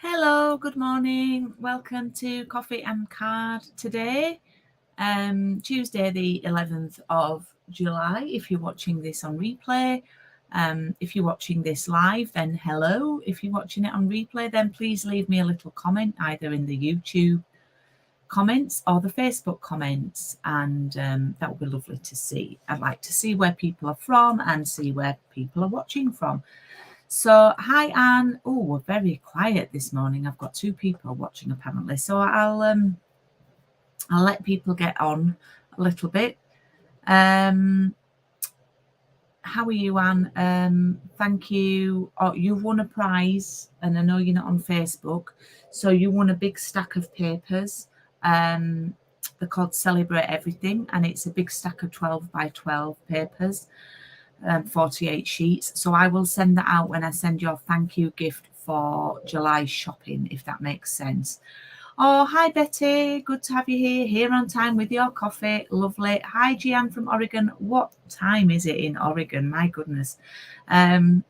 Hello, good morning. Welcome to Coffee and Card today, Tuesday the 11th of July. If you're watching this on replay, if you're watching this live, then hello. If you're watching it on replay, then please leave me a little comment either in the YouTube comments or the Facebook comments, and that would be lovely to see. I'd like to see where people are from and see where people are watching from. So, hi Anne. Oh, we're very quiet this morning. I've got two people watching apparently. So I'll let people get on a little bit. How are you, Anne? Thank you. Oh, you've won a prize, and I know you're not on Facebook. So you won a big stack of papers. They're called Celebrate Everything, and it's a big stack of 12 by 12 papers. 48 sheets. So I will send that out when I send your thank you gift for July shopping, if that makes sense. Oh, hi Betty. Good to have you here on time with your coffee. Lovely. Hi Gian from Oregon. What time is it in Oregon? My goodness. I'm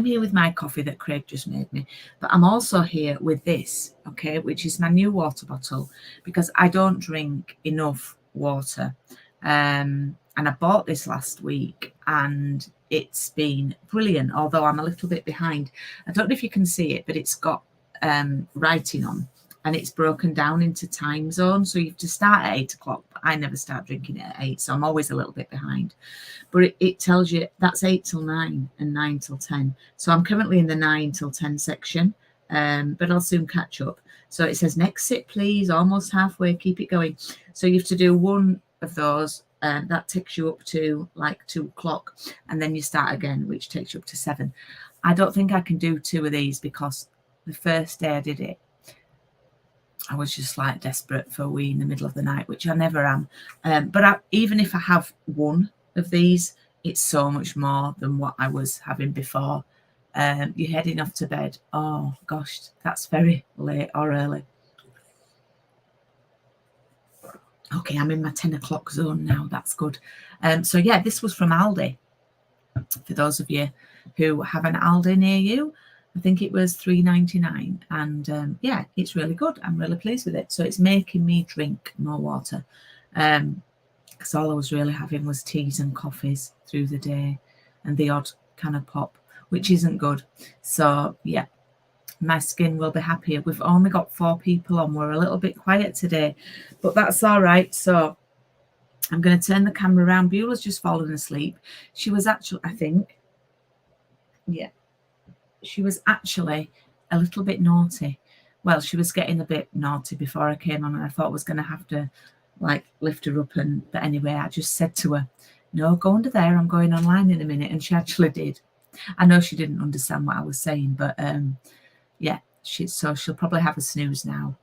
here with my coffee that Craig just made me, but I'm also here with this, okay, which is my new water bottle, because I don't drink enough water. And I bought this last week and it's been brilliant, although I'm a little bit behind. I don't know if you can see it, but it's got writing on and it's broken down into time zones. So you have to start at 8 o'clock, but I never start drinking it at 8, so I'm always a little bit behind. But it tells you that's 8 till 9 and 9 till 10. So I'm currently in the 9 till 10 section, but I'll soon catch up. So it says next sip, please, almost halfway, keep it going. So you have to do one of those. That takes you up to like 2 o'clock, and then you start again, which takes you up to 7. I don't think I can do 2 of these because the first day I did it, I was just like desperate for a wee in the middle of the night, which I never am. But even if I have one of these, it's so much more than what I was having before. You're heading off to bed. Oh gosh, that's very late or early. Okay, I'm in my 10 o'clock zone now. That's good. So yeah, this was from Aldi. For those of you who have an Aldi near you, I think it was $3.99, and yeah, it's really good. I'm really pleased with it. So it's making me drink more water, because all I was really having was teas and coffees through the day, and the odd kind of pop, which isn't good. So yeah, my skin will be happier. We've only got 4 people on. We're a little bit quiet today, but that's all right. So I'm going to turn the camera around. Beulah's just fallen asleep. She was actually, I think, yeah, she was actually a little bit naughty. Well, she was getting a bit naughty before I came on, and I thought I was going to have to like lift her up. But anyway, I just said to her, no, go under there. I'm going online in a minute. And she actually did. I know she didn't understand what I was saying, but yeah, she'll probably have a snooze now.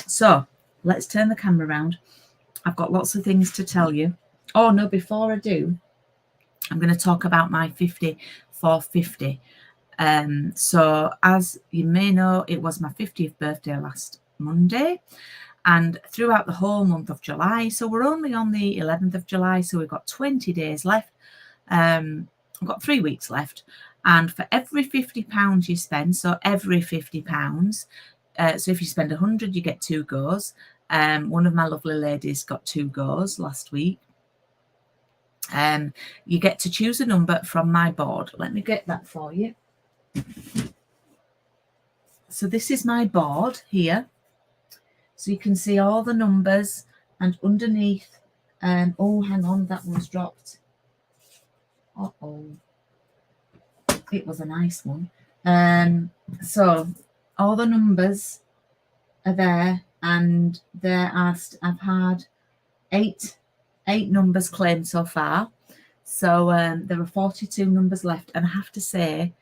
So let's turn the camera around. I've got lots of things to tell you. Oh no, before I do, I'm going to talk about my 50 for 50. So as you may know, it was my 50th birthday last Monday, and throughout the whole month of July, so we're only on the 11th of July, so we've got 20 days left. I've got 3 weeks left, and for every £50 you spend, so every £50, so if you spend 100, you get 2 goes. One of my lovely ladies got 2 goes last week. You get to choose a number from my board. Let me get that for you. So this is my board here. So you can see all the numbers, and underneath, oh, hang on, that one's dropped. Uh-oh. It was a nice one. So all the numbers are there, and I've had eight numbers claimed so far. So there are 42 numbers left, and I have to say,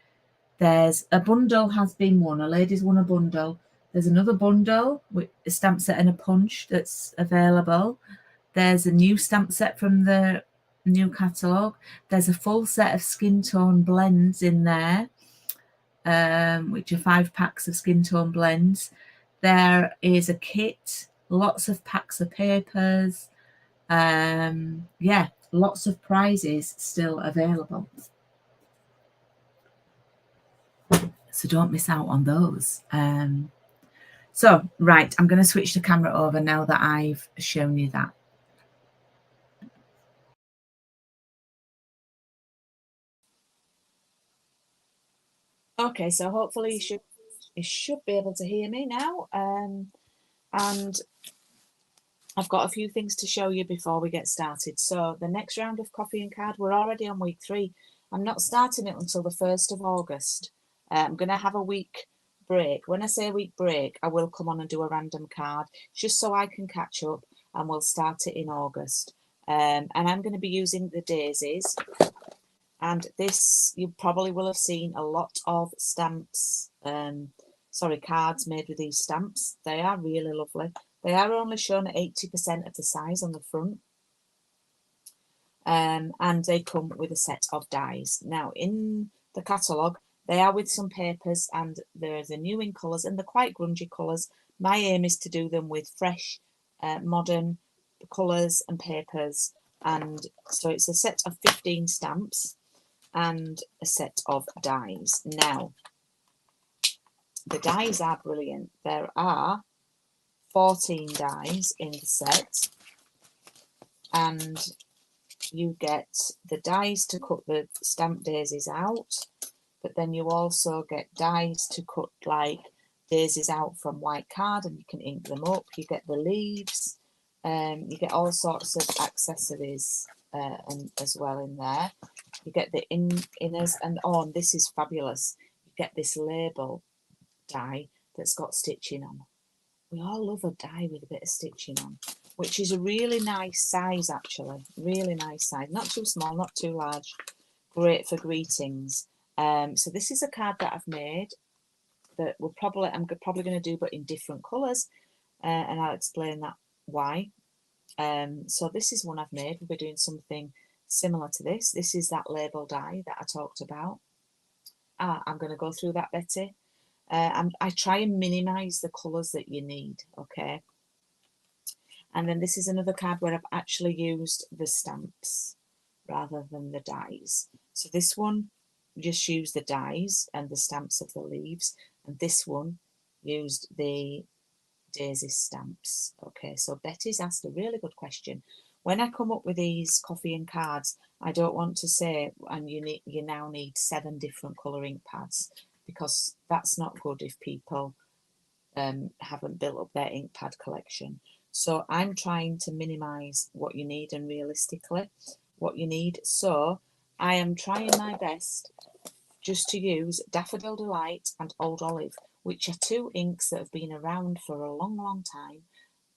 there's a bundle has been won. A lady's won a bundle. There's another bundle with a stamp set and a punch that's available. There's a new stamp set from the new catalogue. There's a full set of skin tone blends in there, which are 5 packs of skin tone blends. There is a kit, lots of packs of papers. Yeah, lots of prizes still available. So don't miss out on those. So, right, I'm going to switch the camera over now that I've shown you that. Okay, so hopefully you should be able to hear me now. And I've got a few things to show you before we get started. So the next round of coffee and card, we're already on week 3. I'm not starting it until the 1st of August. I'm going to have a week break. When I say a week break, I will come on and do a random card just so I can catch up, and we'll start it in August. And I'm going to be using the daisies. And this, you probably will have seen a lot of stamps, cards made with these stamps. They are really lovely. They are only shown at 80% of the size on the front. And they come with a set of dies. Now, in the catalogue, they are with some papers, and there's a new in colours, and they're quite grungy colours. My aim is to do them with fresh, modern colours and papers. And so it's a set of 15 stamps and a set of dies. Now, the dies are brilliant. There are 14 dies in the set, and you get the dies to cut the stamp daisies out, but then you also get dies to cut like daisies out from white card, and you can ink them up. You get the leaves, you get all sorts of accessories and as well in there. You get the inners, and and this is fabulous. You get this label die that's got stitching on. We all love a die with a bit of stitching on, which is a really nice size actually. Really nice size. Not too small, not too large. Great for greetings. So this is a card that I've made that I'm probably going to do, but in different colours, and I'll explain that why. So this is one I've made. We'll be doing something similar to this. This is that label die that I talked about. I'm going to go through that, Betty. I try and minimise the colours that you need, okay? And then this is another card where I've actually used the stamps rather than the dies. So this one just used the dies and the stamps of the leaves, and this one used the daisy stamps. Okay, so Betty's asked a really good question. When I come up with these coffee and cards, I don't want to say, and you now need 7 different colour ink pads, because that's not good if people haven't built up their ink pad collection. So I'm trying to minimise what you need and realistically what you need. So I am trying my best just to use Daffodil Delight and Old Olive, which are 2 inks that have been around for a long, long time.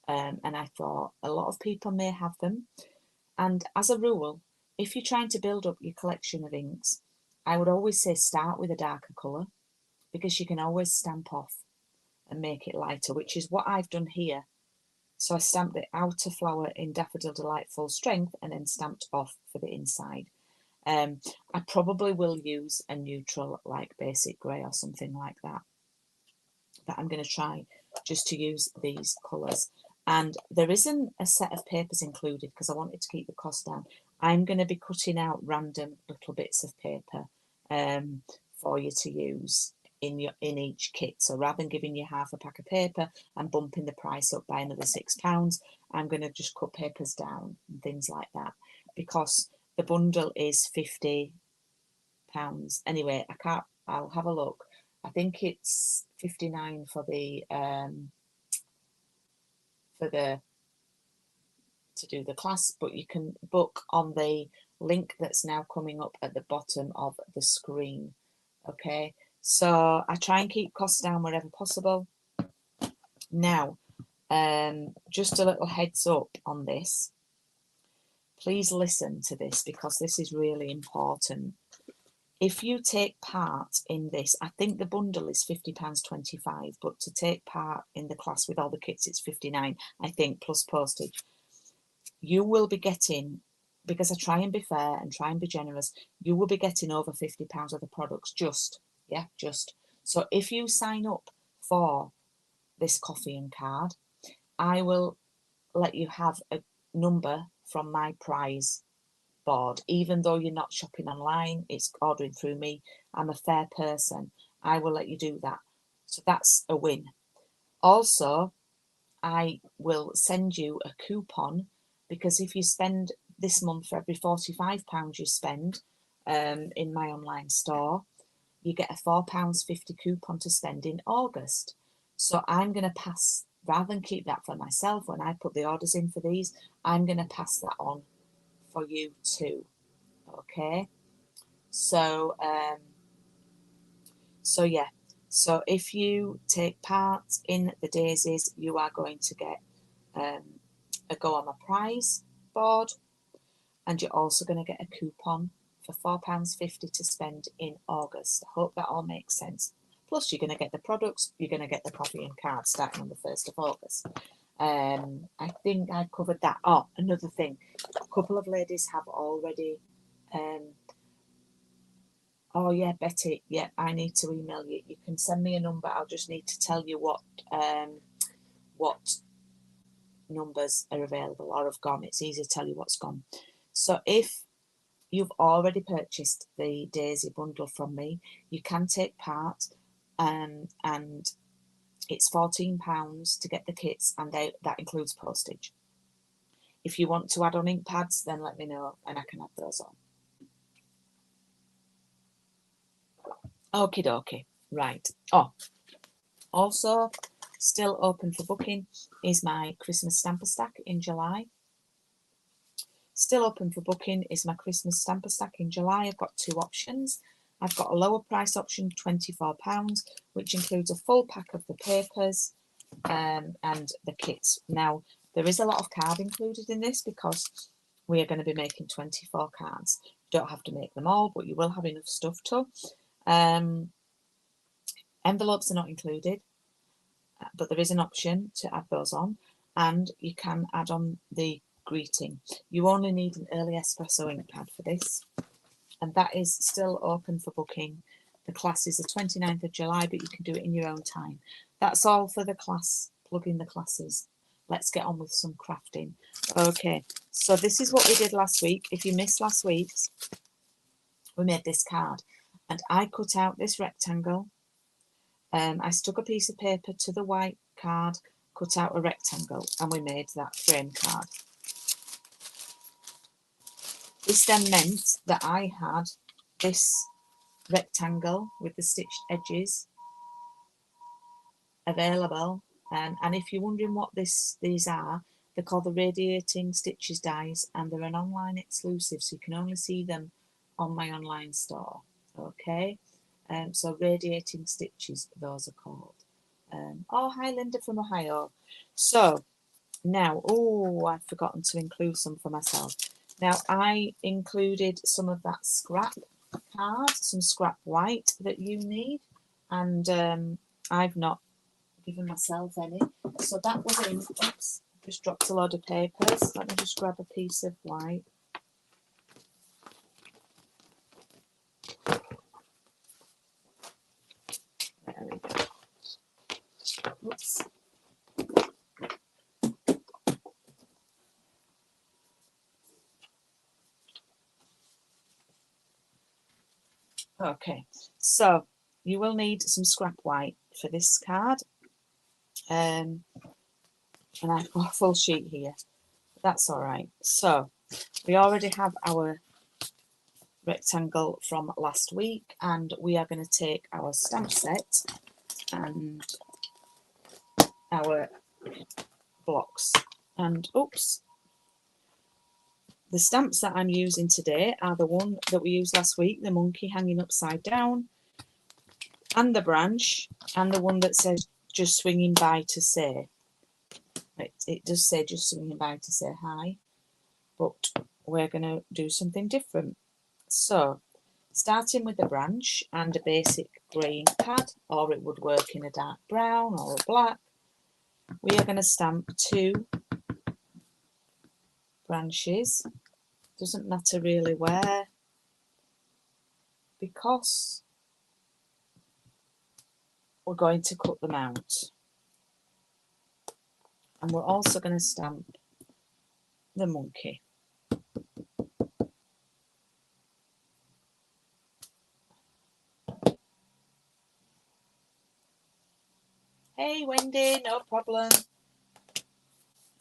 And I thought a lot of people may have them. And as a rule, if you're trying to build up your collection of inks, I would always say start with a darker colour, because you can always stamp off and make it lighter, which is what I've done here. So I stamped the outer flower in Daffodil Delight full strength and then stamped off for the inside. I probably will use a neutral, like basic grey or something like that. But I'm going to try just to use these colours. And there isn't a set of papers included because I wanted to keep the cost down. I'm going to be cutting out random little bits of paper for you to use in each kit. So rather than giving you half a pack of paper and bumping the price up by another £6, I'm going to just cut papers down and things like that, because the bundle is £50. Anyway, I'll have a look. I think it's 59 for the to do the class, but you can book on the link that's now coming up at the bottom of the screen. Okay, so I try and keep costs down wherever possible. Now, just a little heads up on this. Please listen to this, because this is really important. If you take part in this, I think the bundle is £50.25, but to take part in the class with all the kits, it's 59, I think, plus postage. You will be getting, because I try and be fair and try and be generous, you will be getting over £50 of the products just. So if you sign up for this coffee and card, I will let you have a number from my prize board, even though you're not shopping online, it's ordering through me. I'm a fair person, I will let you do that. So that's a win. Also, I will send you a coupon, because if you spend this month for every £45 you spend in my online store, you get a £4.50 coupon to spend in August. So I'm going to pass, rather than keep that for myself when I put the orders in for these, I'm going to pass that on for you too. Okay, so yeah, so if you take part in the daisies, you are going to get a go on my prize board, and you're also going to get a coupon for £4.50 to spend in August. I hope that all makes sense. Plus, you're going to get the products, you're going to get the coffee and cards starting on the 1st of August. I think I covered that. Oh, another thing, a couple of ladies have already oh yeah, Betty, yeah, I need to email you. You can send me a number. I'll just need to tell you what numbers are available or have gone. It's easy to tell you what's gone. So if you've already purchased the Daisy bundle from me, you can take part, and it's £14 to get the kits, and that includes postage. If you want to add on ink pads, then let me know and I can add those on. Okie dokie. Right. Oh, also still open for booking is my Christmas stamper stack in July. Still open for booking is my Christmas stamper stack in July. I've got two options. I've got a lower price option, £24, which includes a full pack of the papers and the kits. Now, there is a lot of card included in this because we are going to be making 24 cards. You don't have to make them all, but you will have enough stuff to. Envelopes are not included, but there is an option to add those on, and you can add on the greeting. You only need an early espresso ink pad for this, and that is still open for booking. The class is the 29th of July, but you can do it in your own time. That's all for the class, plugging the classes. Let's get on with some crafting. Okay, so this is what we did last week. If you missed last week's, we made this card, and I cut out this rectangle. I stuck a piece of paper to the white card, cut out a rectangle, and we made that frame card. This then meant that I had this rectangle with the stitched edges available. And if you're wondering what these are, they're called the Radiating Stitches dies, and they're an online exclusive, so you can only see them on my online store. Okay, so Radiating Stitches, those are called. Oh, hi Linda from Ohio. So now, oh, I've forgotten to include some for myself. Now, I included some of that scrap card, some scrap white that you need, and I've not given myself any. So that was in, oops, just dropped a load of papers. Let me just grab a piece of white. There we go. Oops. Okay, so you will need some scrap white for this card. And I've got a full sheet here. That's all right. So we already have our rectangle from last week, and we are going to take our stamp set and our blocks. And oops, the stamps that I'm using today are the one that we used last week, the monkey hanging upside down, and the branch, and the one that says just swinging by to say. It does say just swinging by to say hi, but we're going to do something different. So, starting with the branch and a basic grey ink pad, or it would work in a dark brown or a black, we are going to stamp 2 branches. Doesn't matter really where, because we're going to cut them out. And we're also going to stamp the monkey. Hey Wendy, no problem.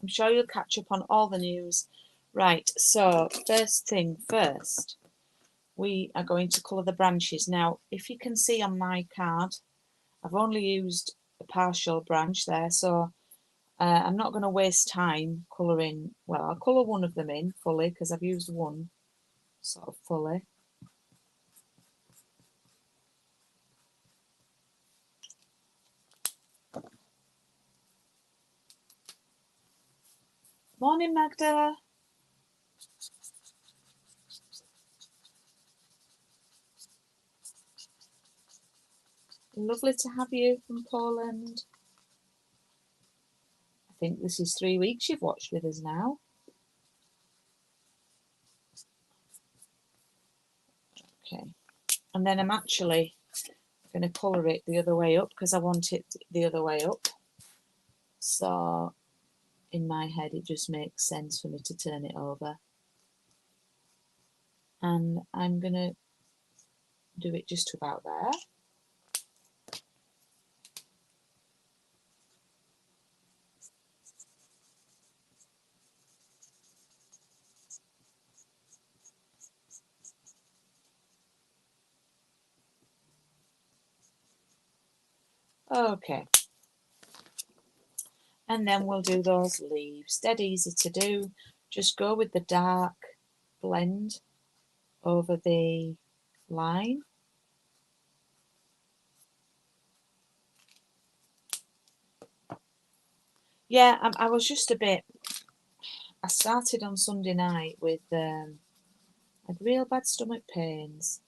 I'm sure you'll catch up on all the news. Right, so first thing first, we are going to colour the branches. Now, if you can see on my card, I've only used a partial branch there, so I'm not going to waste time colouring. Well, I'll colour one of them in fully because I've used one sort of fully. Morning, Magda. Lovely to have you from Poland. I think this is 3 weeks you've watched with us now. Okay. And then I'm actually going to colour it the other way up because I want it the other way up. So in my head it just makes sense for me to turn it over. And I'm going to do it just about there. Okay. And then we'll do those leaves. Dead easy to do. Just go with the dark blend over the line. Yeah, I was just a bit... I started on Sunday night with... I had real bad stomach pains.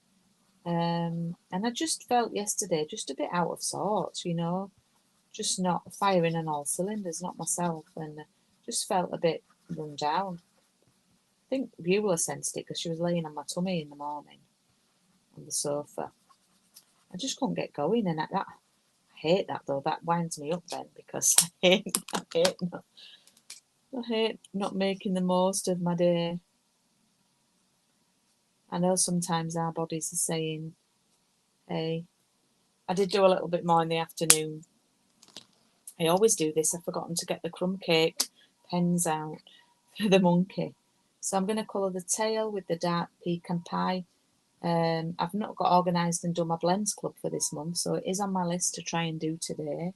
And I just felt yesterday just a bit out of sorts, you know. Just not firing on all cylinders, not myself. And just felt a bit run down. I think Beulah sensed it because she was laying on my tummy in the morning on the sofa. I just couldn't get going, and I hate that though. That winds me up then because I hate not making the most of my day. I know sometimes our bodies are saying, "Hey," I did do a little bit more in the afternoon. I always do this. I've forgotten to get the crumb cake pens out for the monkey. So I'm going to colour the tail with the dark pecan pie. I've not got organised and done my blends club for this month, so it is on my list to try and do today.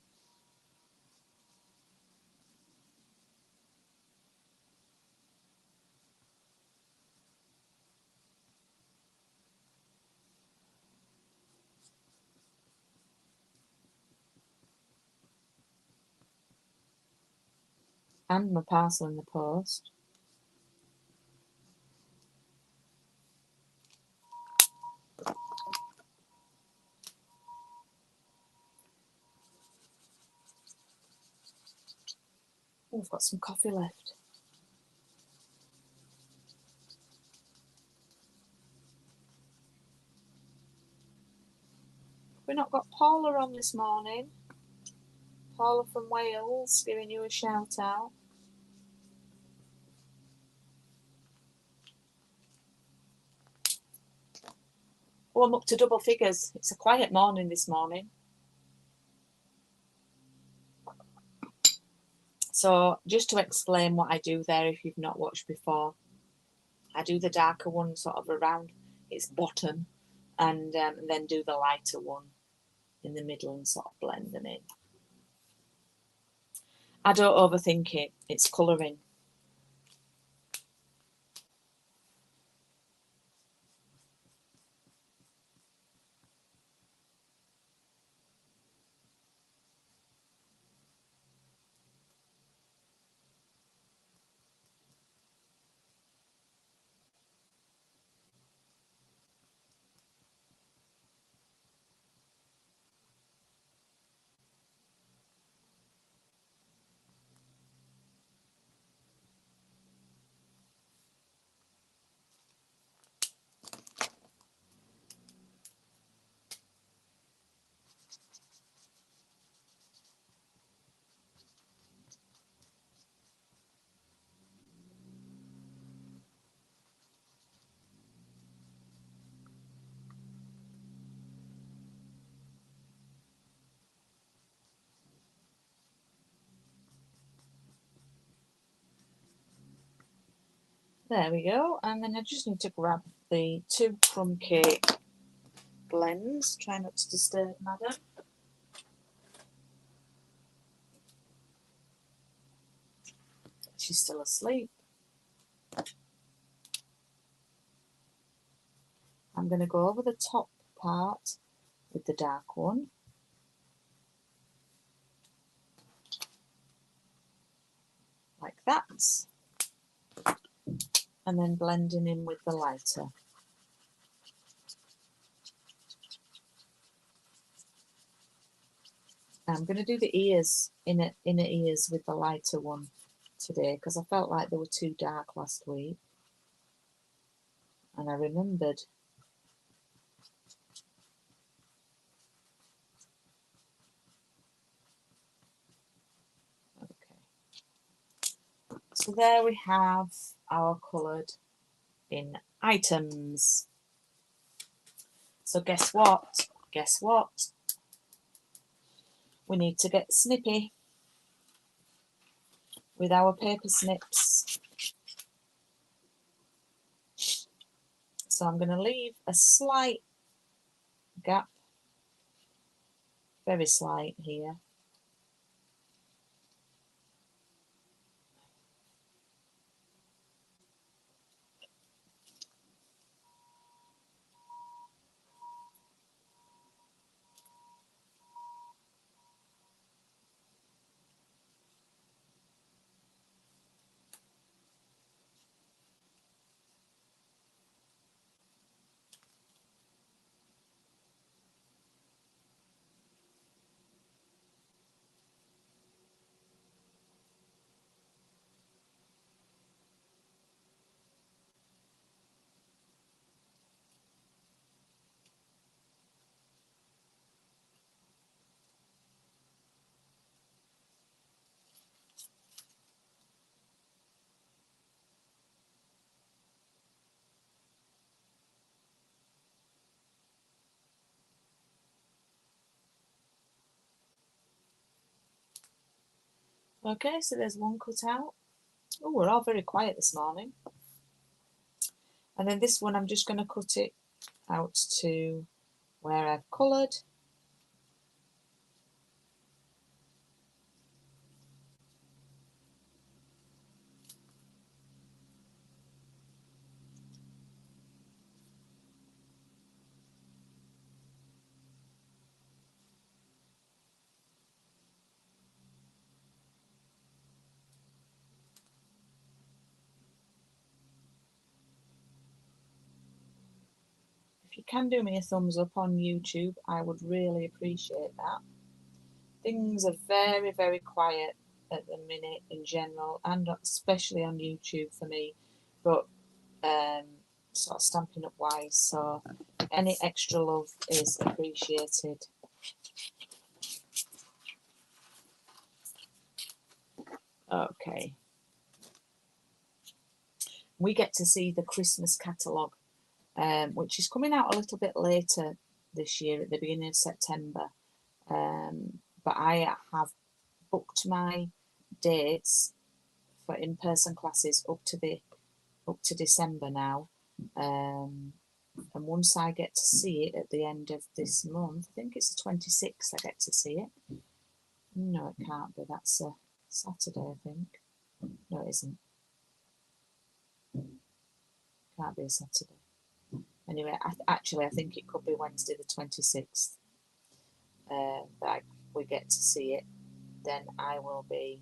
And my parcel in the post. Oh, I've got some coffee left. We've not got Paula on this morning. Paula from Wales giving you a shout out. Oh, I'm up to double figures. It's a quiet morning this morning. So just to explain what I do there, if you've not watched before, I do the darker one sort of around its bottom, and then do the lighter one in the middle and sort of blend them in. I don't overthink it. It's colouring. There we go. And then I just need to grab the 2 crumb cake blends. Try not to disturb Madam. She's still asleep. I'm going to go over the top part with the dark one. Like that. And then blending in with the lighter. I'm going to do the ears, inner ears with the lighter one today because I felt like they were too dark last week. And I remembered. Okay. So there we have our coloured in items. So guess what? Guess what? We need to get snippy with our paper snips. So I'm going to leave a slight gap, very slight here. Okay, so there's one cut out. Oh, we're all very quiet this morning. And then this one, I'm just going to cut it out to where I've coloured. If you can do me a thumbs up on YouTube, I would really appreciate that. Things are very, very quiet at the minute in general, and especially on YouTube for me, but sort of Stampin' Up wise, so any extra love is appreciated. Okay. We get to see the Christmas catalogue, which is coming out a little bit later this year at the beginning of September. But I have booked my dates for in-person classes up to December now. And once I get to see it at the end of this month, I think it's the 26th I get to see it. No, it can't be. That's a Saturday, I think. No, it isn't. Can't be a Saturday. Anyway, I think it could be Wednesday the 26th that we get to see it. Then I will be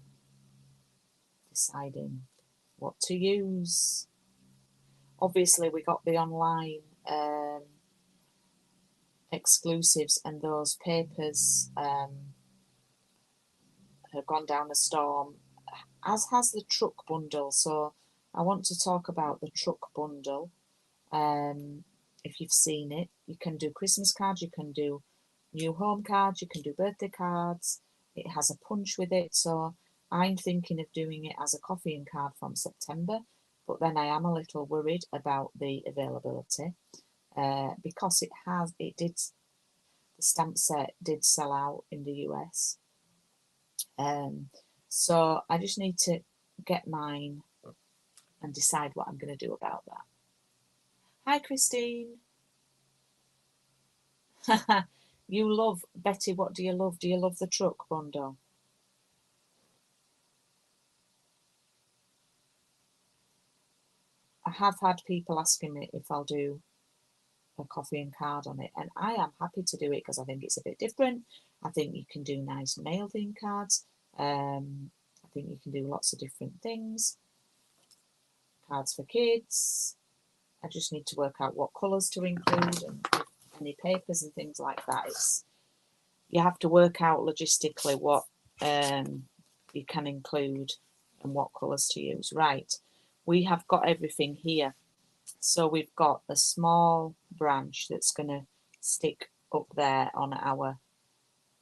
deciding what to use. Obviously, we got the online exclusives, and those papers have gone down a storm, as has the truck bundle. So I want to talk about the truck bundle. If you've seen it, you can do Christmas cards, you can do new home cards, you can do birthday cards. It has a punch with it, so I'm thinking of doing it as a coffee card from September, but then I am a little worried about the availability because the stamp set did sell out in the US. So I just need to get mine and decide what I'm going to do about that. Hi, Christine. You love, Betty, what do you love? Do you love the truck, Bondo? I have had people asking me if I'll do a coffee and card on it, and I am happy to do it because I think it's a bit different. I think you can do nice mail theme cards. I think you can do lots of different things. Cards for kids. I just need to work out what colours to include and any papers and things like that. You have to work out logistically what you can include and what colours to use. Right, we have got everything here. So we've got a small branch that's going to stick up there on our...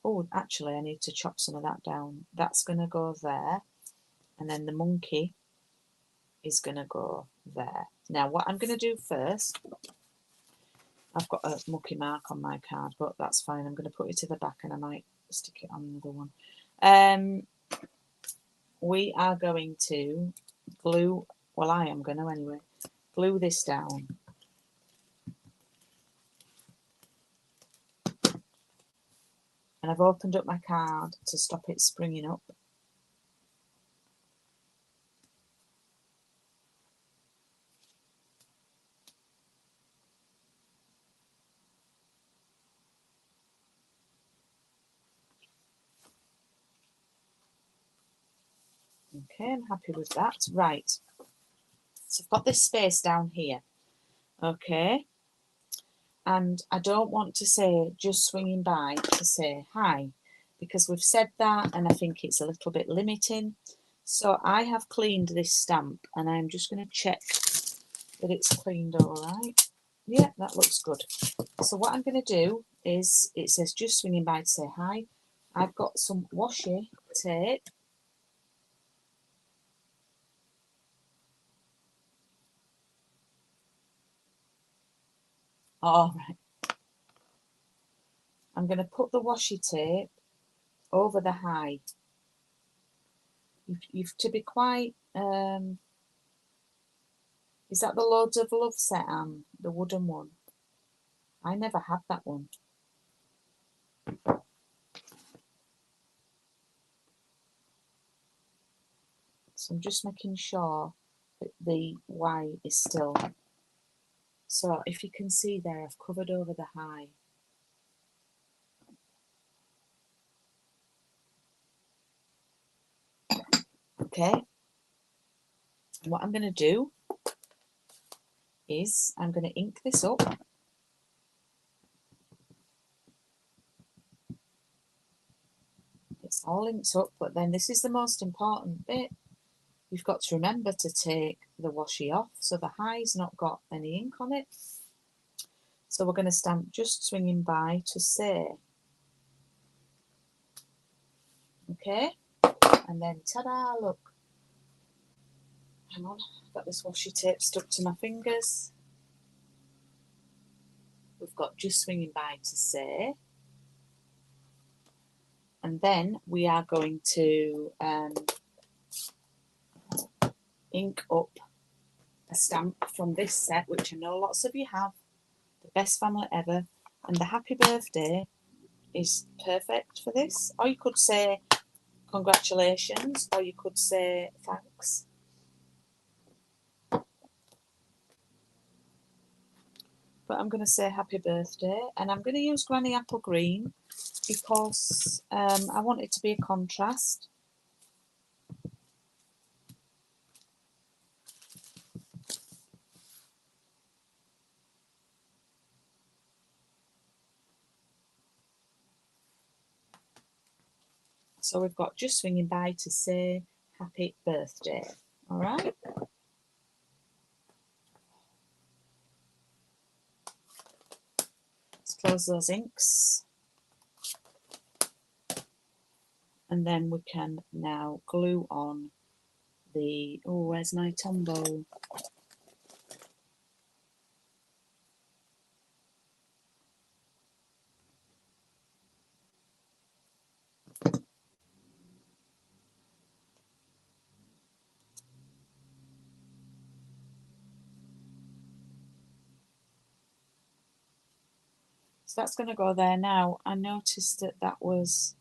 Oh, actually, I need to chop some of that down. That's going to go there. And then the monkey is going to go there. Now, what I'm going to do first... I've got a mucky mark on my card, but that's fine. I'm going to put it to the back and I might stick it on another one. We are going to glue... Well, I am going to anyway. Glue this down. And I've opened up my card to stop it springing up. Okay, I'm happy with that. Right. So I've got this space down here. Okay. And I don't want to say just swinging by to say hi, because we've said that and I think it's a little bit limiting. So I have cleaned this stamp and I'm just going to check that it's cleaned all right. Yeah, that looks good. So what I'm going to do is, it says just swinging by to say hi. I've got some washi tape. All right. I'm going to put the washi tape over the hi. You've to be quite... is that the Loads of Love set, Anne? The wooden one? I never had that one. So I'm just making sure that the Y is still... So if you can see there, I've covered over the hi. Okay. And what I'm going to do is I'm going to ink this up. It's all inked up, but then this is the most important bit. You've got to remember to take the washi off so the hi's not got any ink on it. So we're going to stamp just swinging by to say. Okay, and then ta-da, look. Hang on, I've got this washi tape stuck to my fingers. We've got just swinging by to say. And then we are going to ink up a stamp from this set, which I know lots of you have. The Best Family Ever. And the Happy Birthday is perfect for this. Or you could say congratulations, or you could say thanks. But I'm going to say happy birthday, and I'm going to use Granny Apple Green because I want it to be a contrast. So we've got just swinging by to say happy birthday. All right. Let's close those inks. And then we can now glue on the... Oh, where's my Tombow? So that's going to go there now. I noticed that that was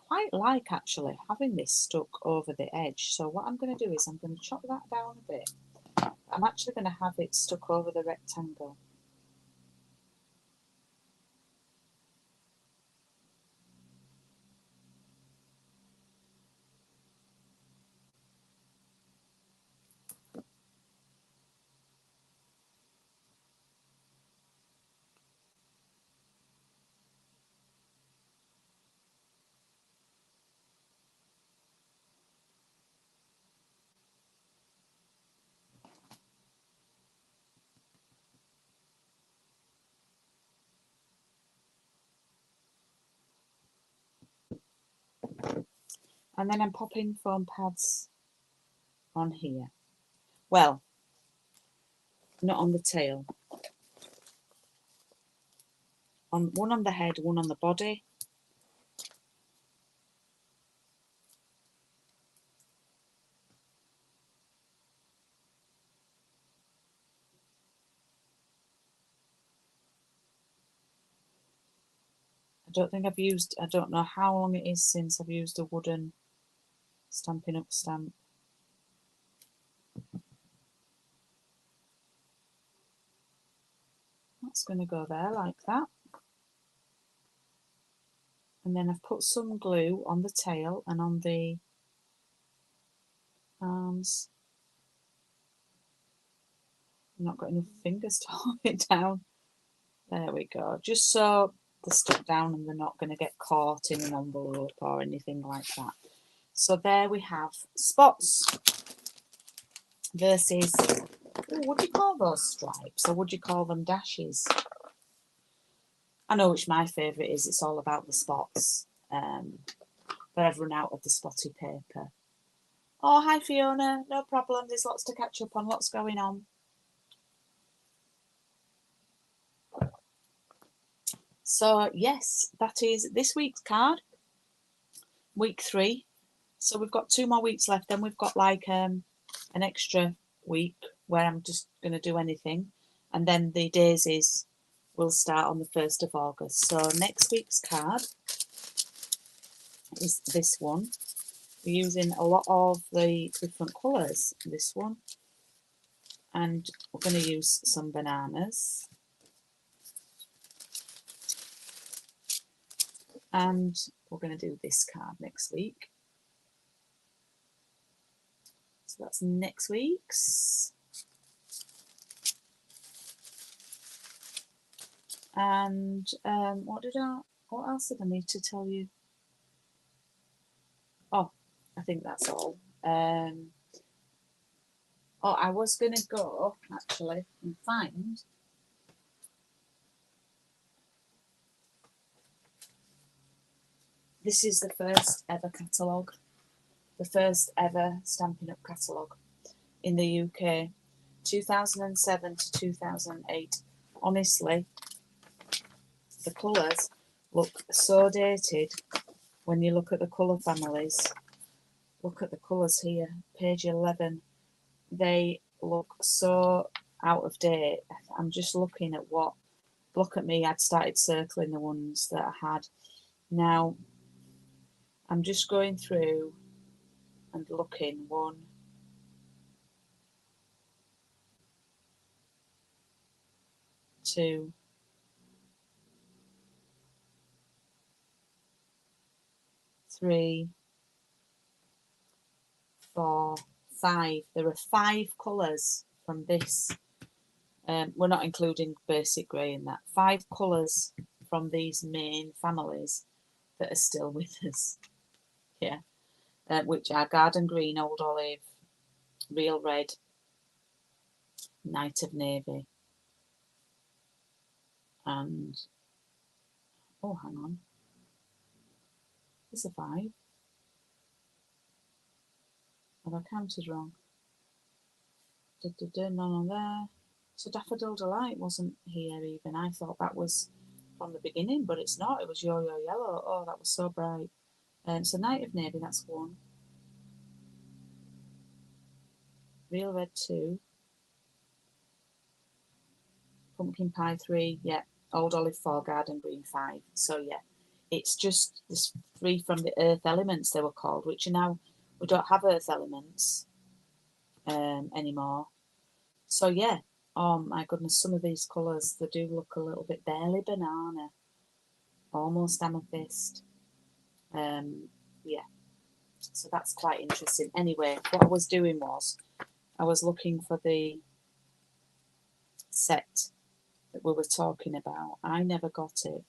quite like actually having this stuck over the edge. So what I'm going to do is I'm going to chop that down a bit. I'm actually going to have it stuck over the rectangle. And then I'm popping foam pads on here. Well, not on the tail. One on the head, one on the body. I don't know how long it is since I've used a wooden Stampin' Up stamp. That's going to go there like that. And then I've put some glue on the tail and on the arms. I've not got enough fingers to hold it down. There we go. Just so they're stuck down and they're not going to get caught in an envelope or anything like that. So there we have spots versus, what do you call those stripes? Or would you call them dashes? I know which my favourite is. It's all about the spots. But I've run out of the spotty paper. Oh, hi Fiona. No problem. There's lots to catch up on. Lots going on. So yes, that is this week's card. Week 3. So we've got 2 more weeks left. Then we've got like an extra week where I'm just going to do anything. And then the daisies will start on the 1st of August. So next week's card is this one. We're using a lot of the different colours. This one. And we're going to use some bananas. And we're going to do this card next week. So that's next week's. And what else did I need to tell you? Oh, I think that's all. I was going to go actually and find this is the first ever catalogue, the first ever Stampin' Up catalogue in the UK, 2007 to 2008. Honestly, the colours look so dated when you look at the colour families. Look at the colours here, page 11. They look so out of date. I'm just looking at what, look at me, I'd started circling the ones that I had. Now, I'm just going through and looking. 1, 2, 3, 4, 5. There are 5 colours from this. We're not including basic grey in that. 5 colours from these main families that are still with us. Yeah. Which are Garden Green, Old Olive, Real Red, Night of Navy, and oh, hang on, there's a 5. Have I counted wrong? None on there. So Daffodil Delight wasn't here even. I thought that was from the beginning, but it's not. It was Yo-Yo Yellow. Oh, that was so bright. So Night of Navy, that's 1. Real Red 2. Pumpkin Pie 3, yeah. Old Olive 4, Garden Green 5. So yeah, it's just this free from the earth elements, they were called, which are now, we don't have earth elements anymore. So yeah, oh my goodness, some of these colours, they do look a little bit barely banana, almost amethyst. Yeah, so that's quite interesting. Anyway, what I was doing was I was looking for the set that we were talking about. I never got it.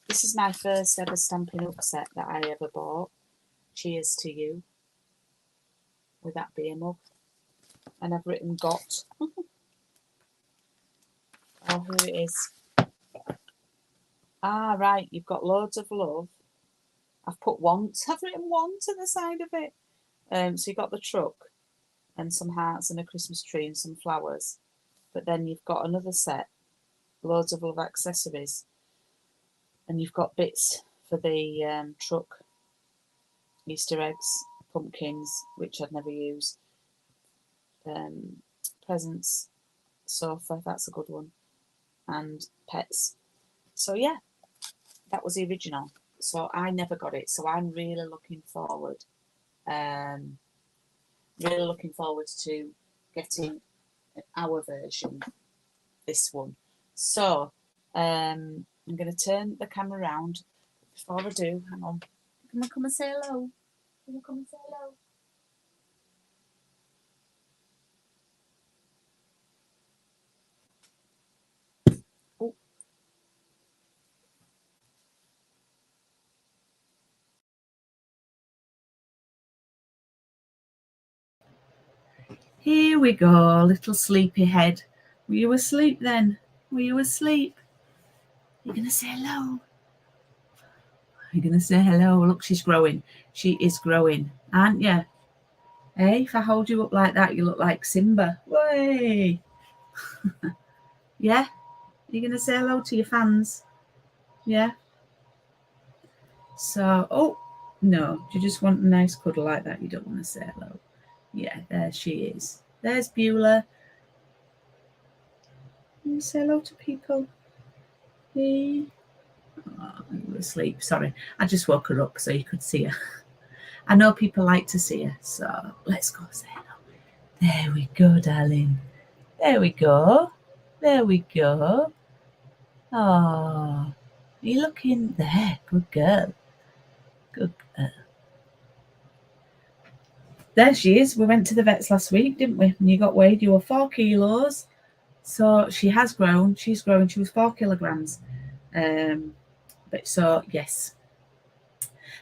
This is my first ever Stampin' Up set that I ever bought. Cheers to you. With that beer mug. And I've written got. Oh, here it is. Ah, right, you've got loads of love. I've put want. I've written want to the side of it. So you've got the truck and some hearts and a Christmas tree and some flowers. But then you've got another set, loads of love accessories. And you've got bits for the truck, Easter eggs, pumpkins, which I'd never use, presents, sofa, that's a good one, and pets. So yeah, that was the original. So I never got it. So I'm really looking forward. Really looking forward to getting our version, this one. So I'm going to turn the camera around. Before I do, hang on. Can I come and say hello? Can you come and say hello? Oh. Here we go, little sleepyhead. Were you asleep then? Were you asleep? You're going to say hello? You're going to say hello? Look, she's growing. She is growing, aren't you? Hey, if I hold you up like that, you look like Simba. Way. Yeah? You're going to say hello to your fans? Yeah? So, oh, no. Do you just want a nice cuddle like that? You don't want to say hello? Yeah, there she is. There's Beulah. You say hello to people. Hey. Oh, you were asleep. Sorry. I just woke her up so you could see her. I know people like to see her, so let's go say hello. There we go, darling. There we go. There we go. Oh, are you looking there? Good girl. Good girl. There she is. We went to the vets last week, didn't we? And you got weighed. You were 4 kilos. So she has grown. She's grown. She was 4 kilograms. But so, yes.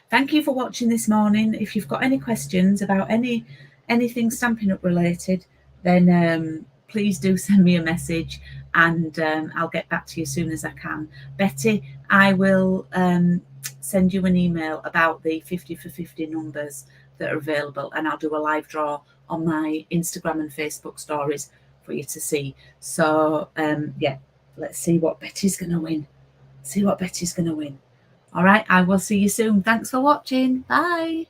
Thank you for watching this morning. If you've got any questions about anything Stampin' Up related, then please do send me a message and I'll get back to you as soon as I can. Betty, I will send you an email about the 50 for 50 numbers that are available, and I'll do a live draw on my Instagram and Facebook stories for you to see. So yeah, let's see what Betty's going to win. See what Betty's going to win. All right, I will see you soon. Thanks for watching. Bye.